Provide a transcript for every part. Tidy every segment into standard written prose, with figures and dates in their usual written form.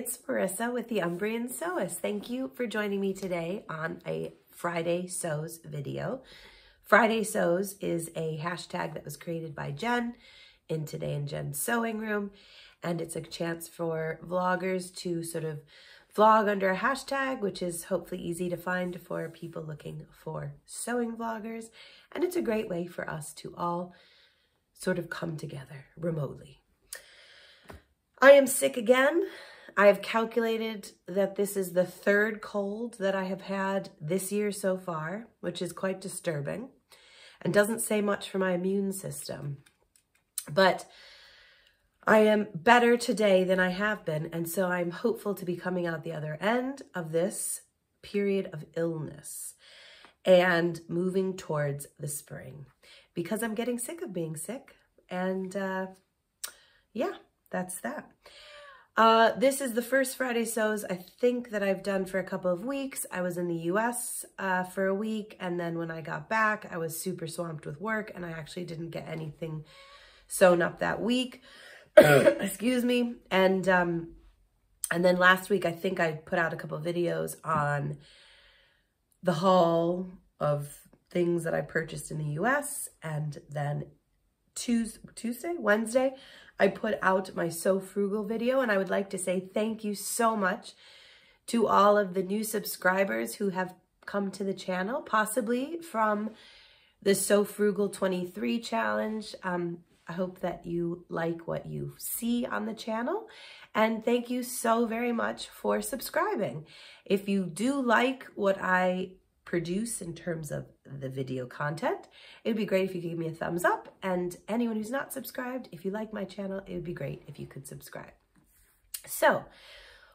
it's Marissa with the theumbriansewist. Thank you for joining me today on a Friday Sews video. Friday Sews is a hashtag that was created by Jen in Today in Jen's Sewing Room, and it's a chance for vloggers to sort of vlog under a hashtag, which is hopefully easy to find for people looking for sewing vloggers, and it's a great way for us to all sort of come together remotely. I am sick again. I have calculated that this is the third cold that I have had this year so far, which is quite disturbing and doesn't say much for my immune system. But I am better today than I have been, and so I'm hopeful to be coming out the other end of this period of illness and moving towards the spring, because I'm getting sick of being sick, and yeah, that's that. This is the first Friday Sews I think that I've done for a couple of weeks. I was in the US for a week, and then when I got back, I was super swamped with work, and I actually didn't get anything sewn up that week. Excuse me. And then last week, I think I put out a couple of videos on the haul of things that I purchased in the US, and then Wednesday, I put out my So Frugal video, and I would like to say thank you so much to all of the new subscribers who have come to the channel, possibly from the So Frugal 23 challenge. I hope that you like what you see on the channel, and thank you so very much for subscribing. If you do like what I produce in terms of the video content, it would be great if you could give me a thumbs up, and anyone who's not subscribed, if you like my channel, it would be great if you could subscribe. So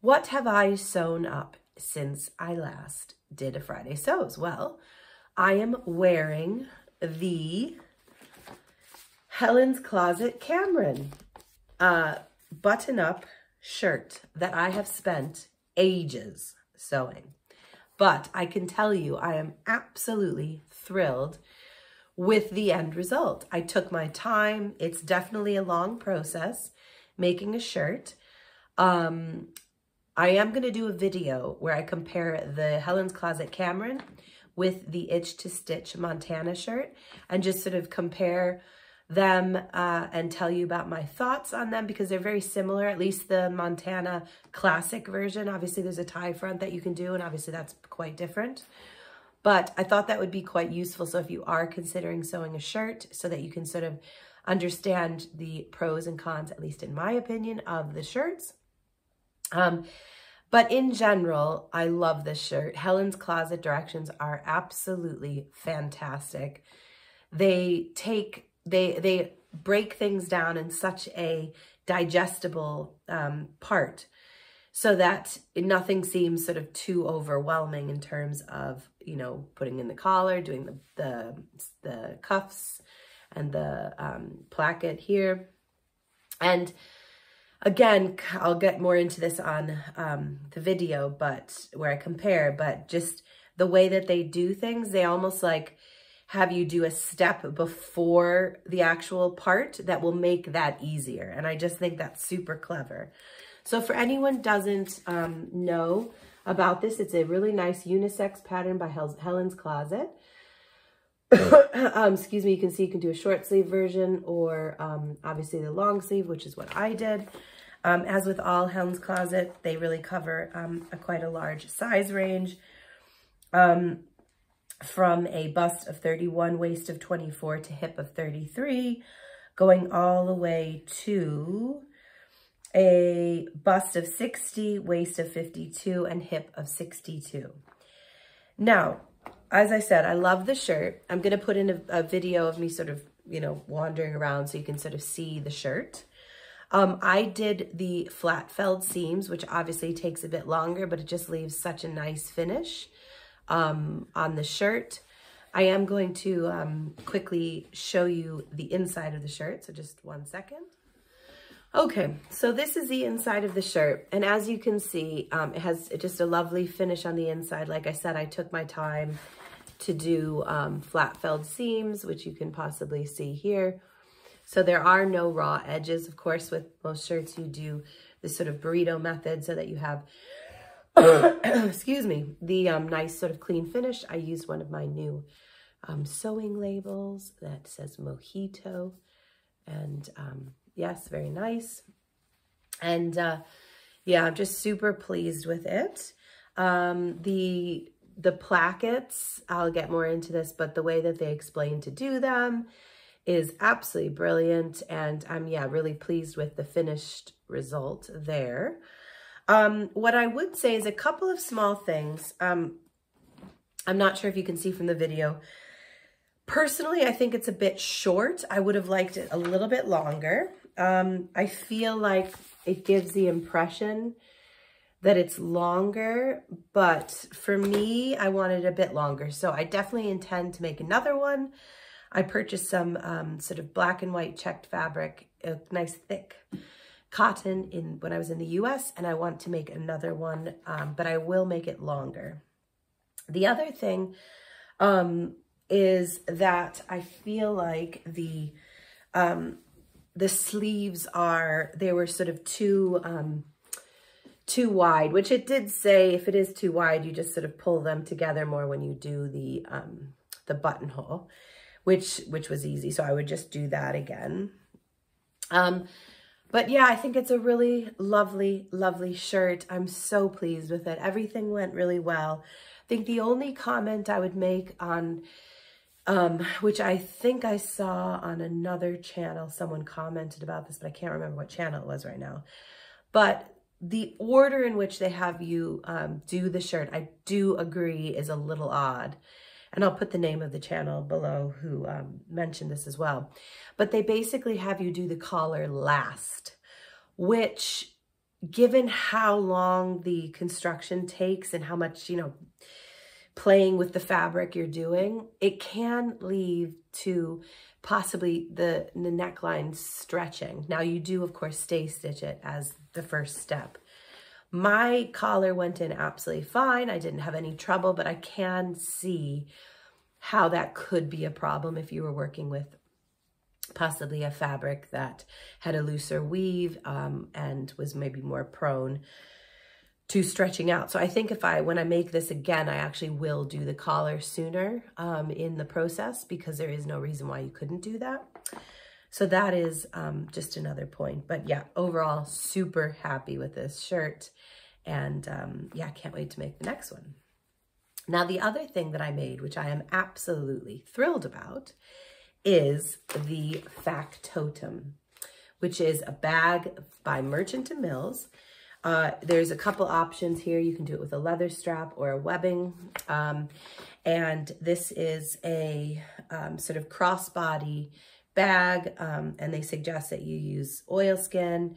what have I sewn up since I last did a Friday Sews? Well, I am wearing the Helen's Closet Cameron button-up shirt that I have spent ages sewing. But I can tell you, I am absolutely thrilled with the end result. I took my time. It's definitely a long process making a shirt. I am going to do a video where I compare the Helen's Closet Cameron with the Itch to Stitch Montana shirt, and just sort of compare them and tell you about my thoughts on them, because they're very similar, at least the Montana classic version. Obviously there's a tie front that you can do, and obviously that's quite different, but I thought that would be quite useful. So if you are considering sewing a shirt, so that you can sort of understand the pros and cons, at least in my opinion, of the shirts. But in general, I love this shirt. Helen's Closet directions are absolutely fantastic. They break things down in such a digestible part, so that nothing seems sort of too overwhelming in terms of, you know, putting in the collar, doing the cuffs and the placket here. And again, I'll get more into this on the video, but where I compare, but just the way that they do things, they almost like have you do a step before the actual part that will make that easier. And I just think that's super clever. So for anyone who doesn't know about this, it's a really nice unisex pattern by Helen's Closet. Excuse me, you can see you can do a short sleeve version, or obviously the long sleeve, which is what I did. As with all Helen's Closet, they really cover quite a large size range. From a bust of 31, waist of 24 to hip of 33, going all the way to a bust of 60, waist of 52, and hip of 62. Now, as I said, I love the shirt. I'm going to put in a video of me sort of, you know, wandering around so you can sort of see the shirt. I did the flat felled seams, which obviously takes a bit longer, but it just leaves such a nice finish on the shirt. I am going to quickly show you the inside of the shirt, so just 1 second. Okay, so this is the inside of the shirt, and as you can see, it has just a lovely finish on the inside. Like I said, I took my time to do flat felled seams, which you can possibly see here. So there are no raw edges. Of course, with most shirts, you do this sort of burrito method so that you have, excuse me, the nice sort of clean finish. I used one of my new sewing labels that says Mojito, and yes, very nice. And yeah, I'm just super pleased with it. The plackets, I'll get more into this, but the way that they explain to do them is absolutely brilliant. And I'm, yeah, really pleased with the finished result there. What I would say is a couple of small things. I'm not sure if you can see from the video. Personally, I think it's a bit short. I would have liked it a little bit longer. I feel like it gives the impression that it's longer, but for me, I wanted a bit longer. So I definitely intend to make another one. I purchased some sort of black and white checked fabric, a nice thick cotton when I was in the US, and I want to make another one, but I will make it longer. The other thing is that I feel like the sleeves they were sort of too wide, which it did say if it is too wide, you just sort of pull them together more when you do the buttonhole, which was easy. So I would just do that again. But yeah, I think it's a really lovely, lovely shirt. I'm so pleased with it. Everything went really well. I think the only comment I would make on, which I think I saw on another channel, someone commented about this, but I can't remember what channel it was right now. But the order in which they have you do the shirt, I do agree is a little odd. And I'll put the name of the channel below who mentioned this as well. But they basically have you do the collar last, which, given how long the construction takes and how much, you know, playing with the fabric you're doing, it can lead to possibly the neckline stretching. Now you do, of course, stay stitch it as the first step. My collar went in absolutely fine. I didn't have any trouble, but I can see how that could be a problem if you were working with possibly a fabric that had a looser weave and was maybe more prone to stretching out. So I think when I make this again, I actually will do the collar sooner in the process, because there is no reason why you couldn't do that. So that is just another point. But yeah, overall, super happy with this shirt. And yeah, can't wait to make the next one. Now, the other thing that I made, which I am absolutely thrilled about, is the Factotum, which is a bag by Merchant & Mills. There's a couple options here. You can do it with a leather strap or a webbing. And this is a sort of crossbody bag, and they suggest that you use oilskin,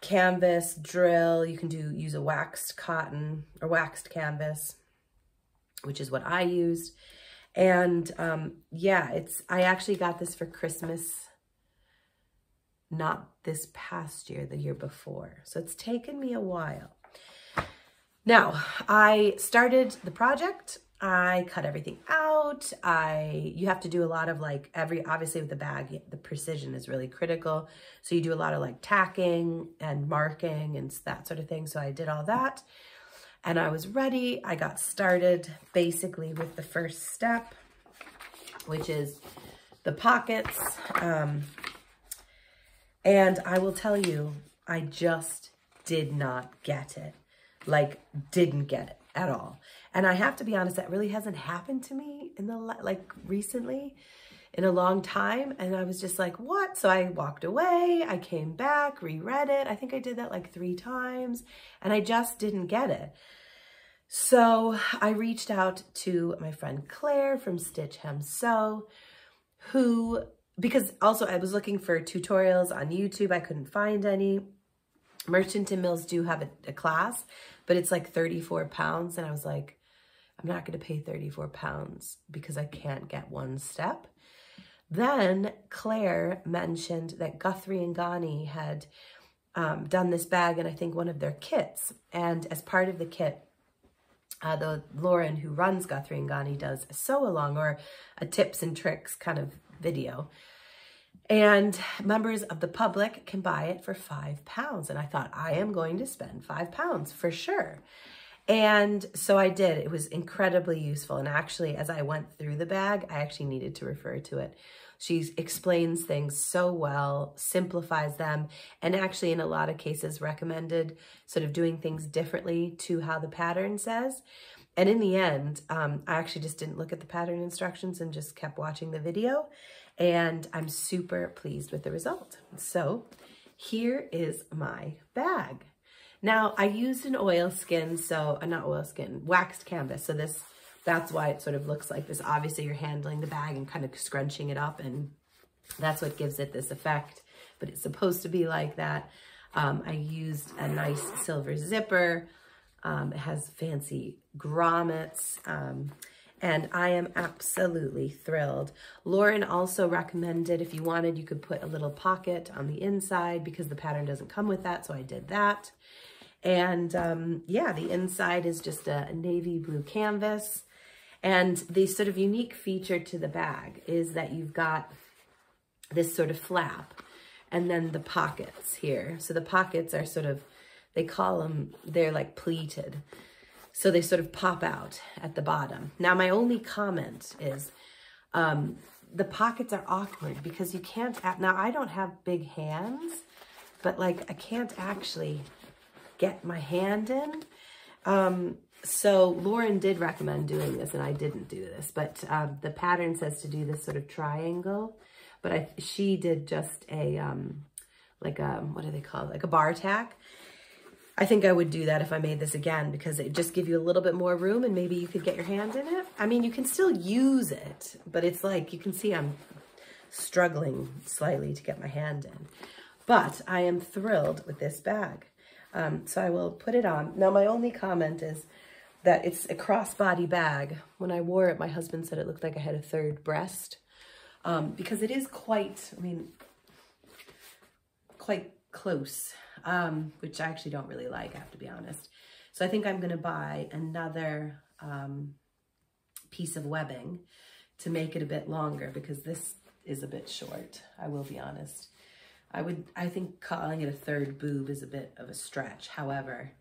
canvas, drill. You can use a waxed cotton or waxed canvas, which is what I used. And yeah, I actually got this for Christmas, not this past year, the year before. So it's taken me a while. Now, I started the project. I cut everything out. You have to do a lot of like obviously with the bag, the precision is really critical. So you do a lot of like tacking and marking and that sort of thing. So I did all that and I was ready. I got started basically with the first step, which is the pockets. And I will tell you, I just did not get it. Like, didn't get it at all. And I have to be honest, that really hasn't happened to me in recently, in a long time. And I was just like, what? So I walked away, I came back, reread it. I think I did that like 3 times and I just didn't get it. So I reached out to my friend Claire from Stitch Hem Sew, because also I was looking for tutorials on YouTube. I couldn't find any. Merchant & Mills do have a class, but it's like 34 pounds. And I was like, I'm not going to pay 34 pounds because I can't get one step. Then Claire mentioned that Guthrie Ghani had done this bag in, I think, one of their kits. And as part of the kit, Lauren, who runs Guthrie Ghani, does a sew along or a tips and tricks kind of video. And members of the public can buy it for £5. And I thought, I am going to spend £5 for sure. And so I did. It was incredibly useful. And actually, as I went through the bag, I actually needed to refer to it. She explains things so well, simplifies them, and actually in a lot of cases recommended sort of doing things differently to how the pattern says. And in the end, I actually just didn't look at the pattern instructions and just kept watching the video. And I'm super pleased with the result. So here is my bag. Now I used an oilskin, so not oilskin, waxed canvas. So that's why it sort of looks like this. Obviously you're handling the bag and kind of scrunching it up, and that's what gives it this effect, but it's supposed to be like that. I used a nice silver zipper. It has fancy grommets, and I am absolutely thrilled. Lauren also recommended if you wanted, you could put a little pocket on the inside because the pattern doesn't come with that, so I did that. And yeah, the inside is just a navy blue canvas. And the sort of unique feature to the bag is that you've got this sort of flap and then the pockets here. So the pockets are sort of, they call them, they're like pleated. So they sort of pop out at the bottom. Now, my only comment is the pockets are awkward because you can't, now I don't have big hands, but like I can't actually get my hand in. So Lauren did recommend doing this, and I didn't do this, but the pattern says to do this sort of triangle, but she did just a, like a, what do they call it? Like a bar tack. I think I would do that if I made this again, because it just give you a little bit more room and maybe you could get your hand in it. I mean, you can still use it, but it's like, you can see I'm struggling slightly to get my hand in, but I am thrilled with this bag. So I will put it on. Now, my only comment is that it's a crossbody bag. When I wore it, my husband said it looked like I had a third breast, because it is quite, I mean, quite close, which I actually don't really like, I have to be honest. So I think I'm gonna buy another piece of webbing to make it a bit longer, because this is a bit short, I will be honest. I think calling it a third boob is a bit of a stretch. However,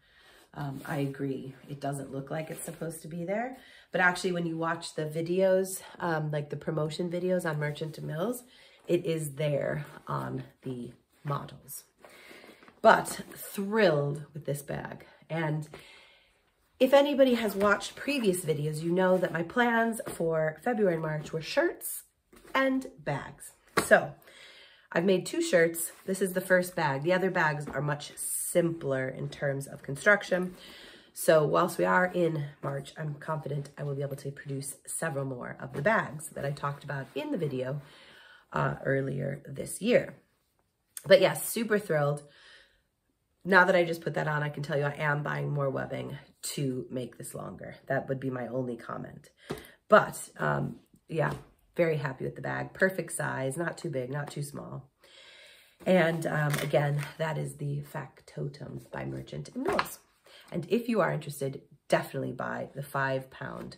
I agree. It doesn't look like it's supposed to be there. But actually, when you watch the videos, like the promotion videos on Merchant to Mills, it is there on the models. But thrilled with this bag. And if anybody has watched previous videos, you know that my plans for February and March were shirts and bags. So I've made 2 shirts. This is the first bag. The other bags are much simpler in terms of construction. So whilst we are in March, I'm confident I will be able to produce several more of the bags that I talked about in the video earlier this year. But yes, super thrilled. Now that I just put that on, I can tell you I am buying more webbing to make this longer. That would be my only comment. But yeah, very happy with the bag. Perfect size, not too big, not too small. And again, that is the Factotum by Merchant Mills. And if you are interested, definitely buy the £5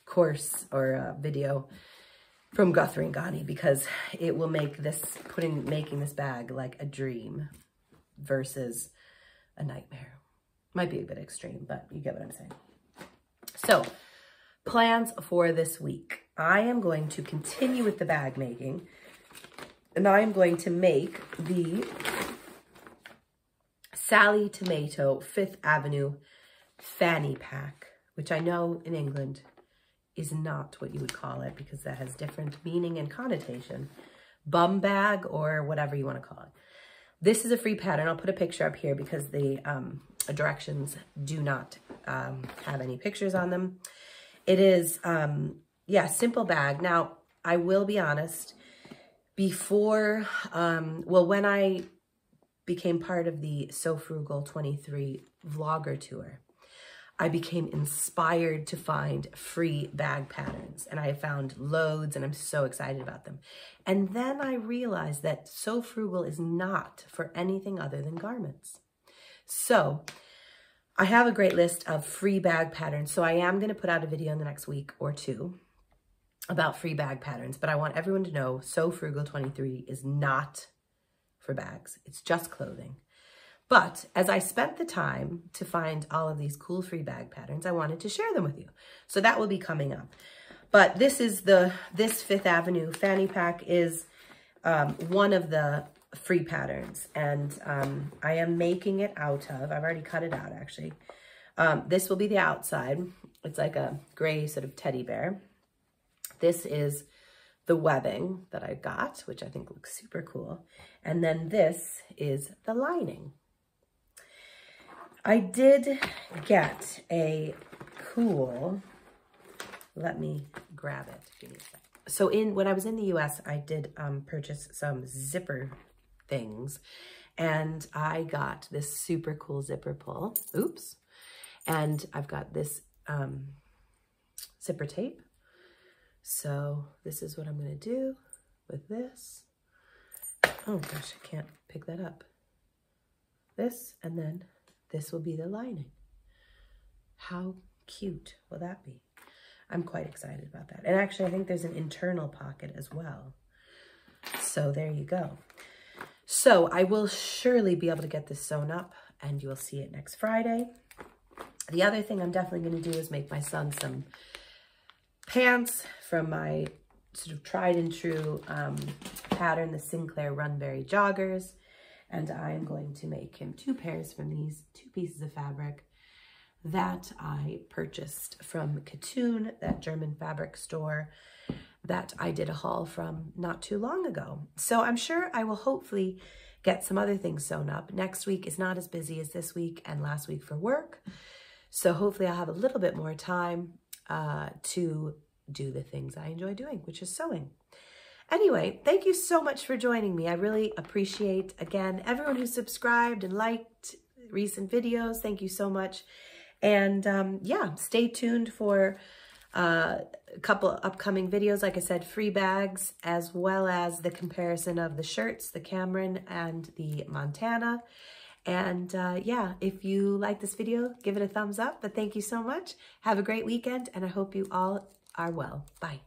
course or video from Guthrie Ghani, because it will make this, making this bag like a dream versus a nightmare. Might be a bit extreme, but you get what I'm saying. So, plans for this week. I am going to continue with the bag making, and I am going to make the Sally Tomato 5th Avenue fanny pack, which I know in England is not what you would call it, because that has different meaning and connotation. Bum bag or whatever you want to call it. This is a free pattern. I'll put a picture up here because the directions do not have any pictures on them. It is, yeah, simple bag. Now, I will be honest, before, well, when I became part of the So Frugal 23 vlogger tour, I became inspired to find free bag patterns, and I found loads, and I'm so excited about them. And then I realized that So Frugal is not for anything other than garments. So I have a great list of free bag patterns, so I am going to put out a video in the next week or 2 about free bag patterns, but I want everyone to know Sew Frugal 23 is not for bags. It's just clothing. But as I spent the time to find all of these cool free bag patterns, I wanted to share them with you. So that will be coming up. But this is this Fifth Avenue fanny pack is one of the free patterns. And I am making it out of, I've already cut it out actually. This will be the outside. It's like a gray sort of teddy bear. This is the webbing that I got, which I think looks super cool. And then this is the lining. I did get a cool, let me grab it. Give me a sec. So when I was in the US, I did purchase some zipper things, and I got this super cool zipper pull. Oops. And I've got this zipper tape. So this is what I'm going to do with this. Oh gosh, I can't pick that up. This, and then this will be the lining. How cute will that be? I'm quite excited about that. And actually, I think there's an internal pocket as well. So there you go. So I will surely be able to get this sewn up, and you'll see it next Friday. The other thing I'm definitely going to do is make my son some pants from my sort of tried and true pattern, the Sinclair Runberry joggers. And I am going to make him 2 pairs from these 2 pieces of fabric that I purchased from Katoon, that German fabric store that I did a haul from not too long ago. So I'm sure I will hopefully get some other things sewn up. Next week is not as busy as this week and last week for work. So hopefully I'll have a little bit more time to do the things I enjoy doing, which is sewing. Anyway, thank you so much for joining me. I really appreciate, again, everyone who subscribed and liked recent videos. Thank you so much. And yeah, stay tuned for a couple upcoming videos. Like I said, free bags, as well as the comparison of the shirts, the Cameron and the Montana. And yeah, if you like this video, give it a thumbs up. But thank you so much. Have a great weekend, and I hope you all are well. Bye.